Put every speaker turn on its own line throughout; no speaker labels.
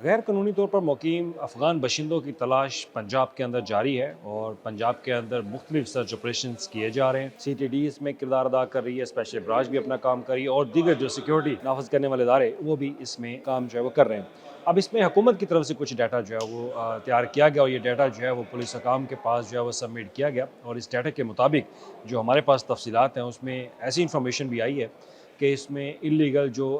गैर कानूनी तौर पर मुकीम अफ़गान बशिंदों की तलाश पंजाब के अंदर जारी है और पंजाब के अंदर मुख्तलिफ सर्च ऑपरेशन किए जा रहे हैं। CTD इसमें किरदार अदा कर रही है, स्पेशल ब्रांच भी अपना काम कर रही है और दीगर जो सिक्योरिटी नाफज करने वाले इदारे वो भी इसमें काम जो है वो कर रहे हैं। अब इसमें हुकूमत की तरफ से कुछ डाटा जो है वो तैयार किया गया और ये डाटा जो है वो पुलिस हकाम के पास जो है वो सबमिट किया गया और इस डाटा के मुताबिक जो हमारे पास तफसीलात हैं उसमें ऐसी इंफॉर्मेशन भी आई है कि इसमें इलीगल जो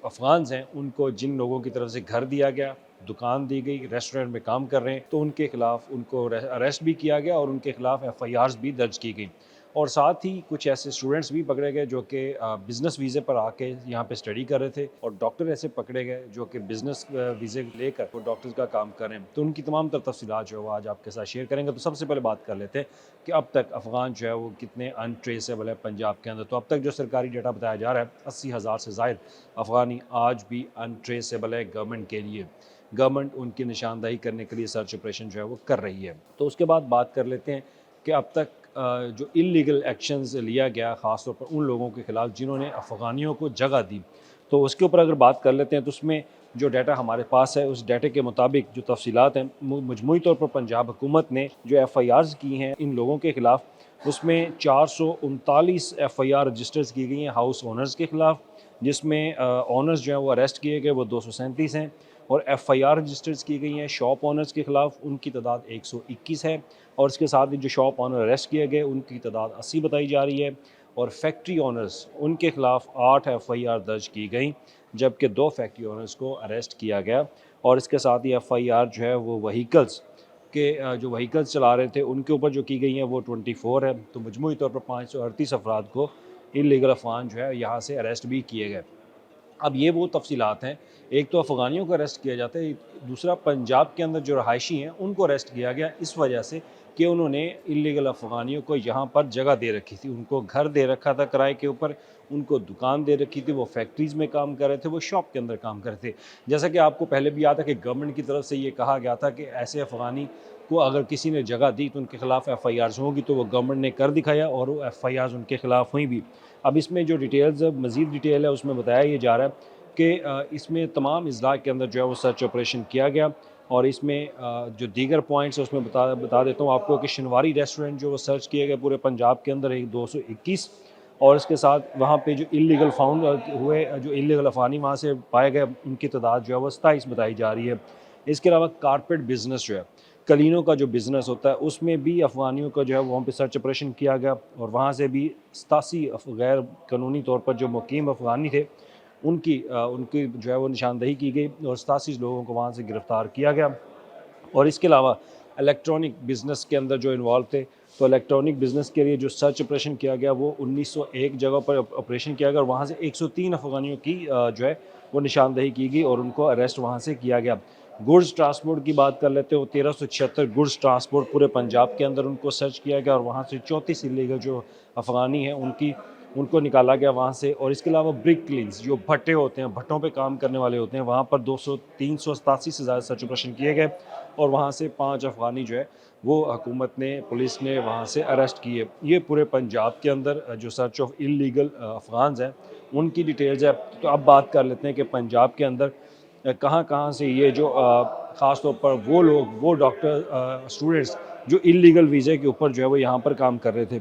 अफ़गान्स हैं उनको जिन लोगों की तरफ से घर दिया गया, दुकान दी गई, रेस्टोरेंट में काम कर रहे हैं, तो उनके खिलाफ उनको अरेस्ट भी किया गया और उनके खिलाफ FIRs भी दर्ज की गई। और साथ ही कुछ ऐसे स्टूडेंट्स भी पकड़े गए जो कि बिज़नेस वीज़े पर आके यहाँ पे स्टडी कर रहे थे और डॉक्टर ऐसे पकड़े गए जो कि बिज़नेस वीज़े लेकर वो डॉक्टर्स का काम कर रहे हैं। तो उनकी तमाम तर तफसीलात जो है वो आज आपके साथ शेयर करेंगे। तो सबसे पहले बात कर लेते हैं कि अब तक अफ़गान जो है वो कितने अनट्रेसेबल है पंजाब के अंदर। तो अब तक जो सरकारी डाटा बताया जा रहा है 80,000 से ज़ायद अफ़गानी आज भी अनट्रेसेबल है गवर्नमेंट के लिए। गवर्नमेंट उनकी निशानदही करने के लिए सर्च ऑपरेशन जो है वो कर रही है। तो उसके बाद बात कर लेते हैं कि अब तक जो इलीगल एक्शंस लिया गया ख़ास तौर पर उन लोगों के ख़िलाफ़ जिन्होंने अफ़गानियों को जगह दी। तो उसके ऊपर अगर बात कर लेते हैं तो उसमें जो डाटा हमारे पास है उस डाटे के मुताबिक जो तफसीलात हैं मजमूई तौर पर पंजाब हुकूमत ने जो FIRs की हैं इन लोगों के ख़िलाफ़ उसमें 439 FIR रजिस्टर्स की गई हैं हाउस ओनर्स के ख़िलाफ़, जिसमें ओनर्स जो हैं वो अरेस्ट किए गए वो 237 हैं और FIR रजिस्टर्स की गई हैं शॉप ओनर्स के ख़िलाफ़, उनकी तादाद 121 है और इसके साथ ही जो शॉप ओनर अरेस्ट किए गए उनकी तादाद 80 बताई जा रही है और फैक्ट्री ओनर्स उनके ख़िलाफ़ 8 FIR दर्ज की गई, जबकि 2 फैक्ट्री ओनर्स को अरेस्ट किया गया और इसके साथ ही FIR जो है वो व्हीकल्स के जो व्हीकल्स चला रहे थे उनके ऊपर जो की गई हैं वो 24 है। तो मजमूई तौर पर 538 अफराद को इलीगल अफ़गान जो है यहाँ से अरेस्ट भी किए गए। अब ये वो तफसीलात हैं, एक तो अफ़गानियों को अरेस्ट किया जाता है, दूसरा पंजाब के अंदर जो रहायशी हैं उनको अरेस्ट किया गया इस वजह से कि उन्होंने इलीगल अफ़गानियों को यहाँ पर जगह दे रखी थी, उनको घर दे रखा था किराए के ऊपर, उनको दुकान दे रखी थी, वो फैक्ट्रीज़ में काम कर रहे थे, वो शॉप के अंदर काम कर रहे थे। जैसा कि आपको पहले भी याद है कि गवर्नमेंट की तरफ से ये कहा गया था कि ऐसे अफ़गानी को अगर किसी ने जगह दी तो उनके खिलाफ़ FIRs होगी, तो वो गवर्नमेंट ने कर दिखाया और वो FIRs उनके खिलाफ़ हुई भी। अब इसमें जो डिटेल्स मज़ीद डिटेल है उसमें बताया ये जा रहा है कि इसमें तमाम अज़ला के अंदर जो है वो सर्च ऑपरेशन किया गया और इसमें जो दीगर पॉइंट्स है उसमें बता देता हूँ आपको कि शनवारी रेस्टोरेंट जो वो सर्च किए गए पूरे पंजाब के अंदर एक 221 और इसके साथ वहाँ पे जो इलीगल फाउंड हुए जो इलीगल अफ़गानी वहाँ से पाए गए उनकी तादाद जो है वो 27 बताई जा रही है। इसके अलावा कारपेट बिज़नेस जो है, कलीनों का जो बिज़नेस होता है उसमें भी अफ़गानियों का जो है वहाँ पे सर्च ऑपरेशन किया गया और वहाँ से भी 87 गैर कानूनी तौर पर जो मुकीम अफ़गानी थे उनकी जो है वो निशानदही की गई और 87 लोगों को वहाँ से गिरफ़्तार किया गया। और इसके अलावा इलेक्ट्रॉनिक बिज़नेस के अंदर जो इन्वॉल्व थे, तो इलेक्ट्रॉनिक बिज़नेस के लिए जो सर्च ऑपरेशन किया गया वो 1901 जगह पर ऑपरेशन किया गया और वहाँ से 103 अफ़गानियों की जो है वो निशानदही की गई और उनको अरेस्ट वहाँ से किया गया। गुड्स ट्रांसपोर्ट की बात कर लेते हो, 1376 गुड्स ट्रांसपोर्ट पूरे पंजाब के अंदर उनको सर्च किया गया और वहाँ से 34 इलीगल जो अफ़गानी हैं उनको निकाला गया वहाँ से। और इसके अलावा ब्रिक क्लीन्स जो भट्टे होते हैं, भट्टों पे काम करने वाले होते हैं, वहाँ पर 387 से ज़्यादा सर्च ऑपरेशन किए गए और वहाँ से 5 अफ़गानी जो है वो हुकूमत ने पुलिस ने वहाँ से अरेस्ट किए। ये पूरे पंजाब के अंदर जो सर्च ऑफ इलीगल अफ़गान्स हैं उनकी डिटेल्स है। तो अब बात कर लेते हैं कि पंजाब के अंदर कहाँ-कहाँ से ये जो ख़ास तौर पर वो लोग वो डॉक्टर स्टूडेंट्स जो इलीगल वीज़े के ऊपर जो है वो यहाँ पर काम कर रहे थे।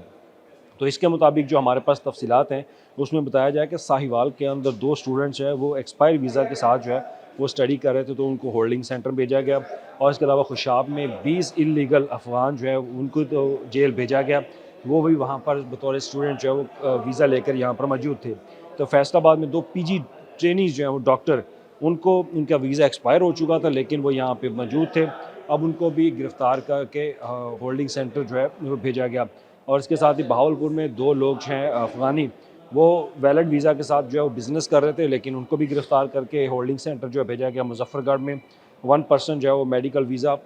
तो इसके मुताबिक जो हमारे पास तफसीलात हैं उसमें बताया जाए कि साहिवाल के अंदर 2 स्टूडेंट्स हैं वो एक्सपायर वीज़ा के साथ जो है वो स्टडी कर रहे थे, तो उनको होल्डिंग सेंटर भेजा गया और इसके अलावा खुशाब में 20 इलीगल अफ़गान जो है उनको तो जेल भेजा गया, वो भी वहाँ पर बतौर स्टूडेंट जो है वो वीज़ा लेकर यहाँ पर मौजूद थे। तो फैसलाबाद में 2 PG ट्रेनीज़ जो हैं वो डॉक्टर उनको उनका वीज़ा एक्सपायर हो चुका था लेकिन वो यहाँ पे मौजूद थे, अब उनको भी गिरफ़्तार करके होल्डिंग सेंटर जो है वो भेजा गया। और इसके साथ ही बहावलपुर में 2 लोग हैं अफ़गानी, वो वैलिड वीज़ा के साथ जो है वो बिज़नेस कर रहे थे लेकिन उनको भी गिरफ़्तार करके होल्डिंग सेंटर जो है भेजा गया मुज़फ़्फ़रगढ़ में। 1 पर्सन जो है वो मेडिकल वीज़ा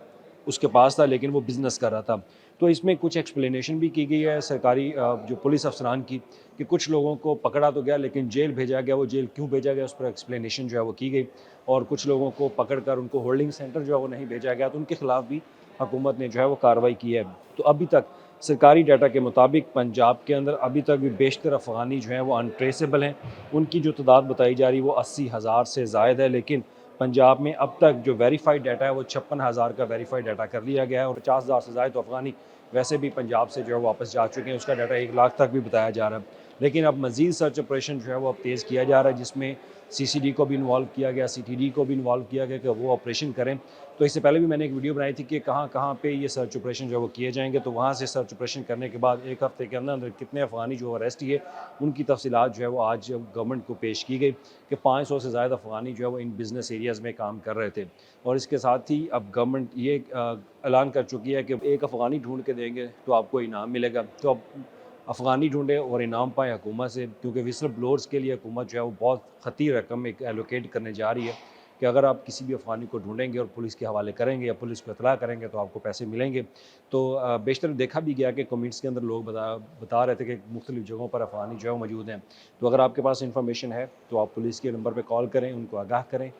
उसके पास था लेकिन वो बिज़नेस कर रहा था। तो इसमें कुछ एक्सप्लेनेशन भी की गई है सरकारी जो पुलिस अफसरान की कि कुछ लोगों को पकड़ा तो गया लेकिन जेल भेजा गया, वो जेल क्यों भेजा गया उस पर एक्सप्लेनेशन जो है वो की गई और कुछ लोगों को पकड़ कर उनको होल्डिंग सेंटर जो है वो नहीं भेजा गया, तो उनके ख़िलाफ़ भी हुकूमत ने जो है वो कार्रवाई की है। तो अभी तक सरकारी डाटा के मुताबिक पंजाब के अंदर अभी तक भी बेशतर अफ़गानी जो हैं वो अनट्रेसेबल हैं, उनकी जो तादाद बताई जा रही है वो 80,000 से ज़ायद है, लेकिन पंजाब में अब तक जो वेरीफाइड डाटा है वो 56,000 का वेरीफाइड डाटा कर लिया गया है और 50,000 से ज़ायद तो अफ़गानी वैसे भी पंजाब से जो है वापस जा चुके हैं। उसका डाटा 1 लाख तक भी बताया जा रहा है। लेकिन अब मज़ीद सर्च ऑपरेशन जो है वो अब तेज़ किया जा रहा है, जिसमें सीसीडी को भी इन्वॉल्व किया गया, सीटीडी को भी इन्वॉल्व किया गया कि वो ऑपरेशन करें। तो इससे पहले भी मैंने एक वीडियो बनाई थी कि कहाँ-कहाँ पे ये सर्च ऑपरेशन जो है वो किए जाएँगे। तो वहाँ से सर्च ऑपरेशन करने के बाद 1 हफ़्ते के अंदर कितने अफ़गानी जो अरेस्ट किए, उनकी तफ़सीलात जो है वो आज गवर्नमेंट को पेश की गई कि 500 से ज़्यादा अफ़गानी जो है वो इन बिज़नेस एरियाज़ में काम कर रहे थे। और इसके साथ ही अब गवर्नमेंट ये ऐलान कर चुकी है कि एक अफ़गानी ढूँढ के देंगे तो आपको इनाम मिलेगा। तो अब अफ़गानी ढूँढें और इनाम पाएँ हुकूमत से, क्योंकि विसल ब्लोअर्स के लिए हुकूमत जो है वो बहुत ख़तीर रकम एक एलोकेट करने जा रही है कि अगर आप किसी भी अफ़गानी को ढूँढेंगे और पुलिस के हवाले करेंगे या पुलिस को इत्तला करेंगे तो आपको पैसे मिलेंगे। तो बेशतर देखा भी गया कि कमेंट्स के अंदर लोग बता रहे थे कि मुख्तलिफ़ जगहों पर अफ़गानी जो है वो मौजूद हैं। तो अगर आपके पास इन्फॉर्मेशन है तो आप पुलिस के नंबर पर कॉल करें, उनको आगाह करें,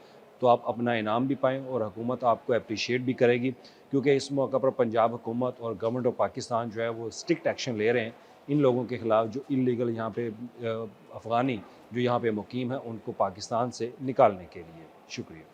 तो आप अपना इनाम भी पाएँ और हुकूमत आपको एप्रिशिएट भी करेगी, क्योंकि इस मौके पर पंजाब हुकूमत और गवर्नमेंट ऑफ पाकिस्तान जो है वो स्ट्रिक्ट एक्शन ले रहे हैं इन लोगों के ख़िलाफ़ जो इल्लीगल यहाँ पे अफ़गानी जो यहाँ पे मुकीम हैं उनको पाकिस्तान से निकालने के लिए। शुक्रिया।